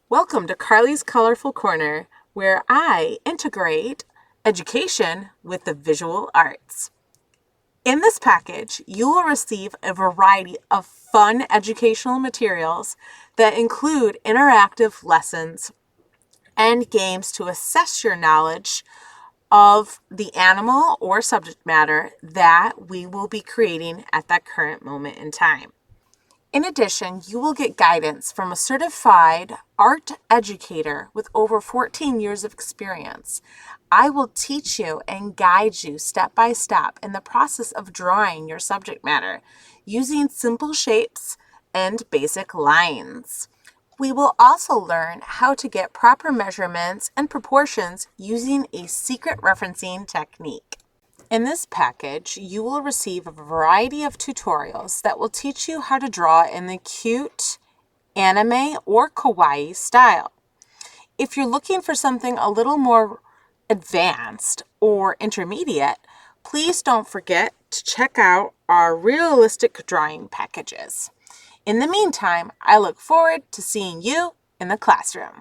Welcome to Carly's Colorful Corner, where I integrate education with the visual arts. In this package, you will receive a variety of fun educational materials that include interactive lessons and games to assess your knowledge of the animal or subject matter that we will be creating at that current moment in time. In addition, you will get guidance from a certified art educator with over 14 years of experience. I will teach you and guide you step by step in the process of drawing your subject matter using simple shapes and basic lines. We will also learn how to get proper measurements and proportions using a secret referencing technique. In this package, you will receive a variety of tutorials that will teach you how to draw in the cute, anime, or kawaii style. If you're looking for something a little more advanced or intermediate, please don't forget to check out our realistic drawing packages. In the meantime, I look forward to seeing you in the classroom.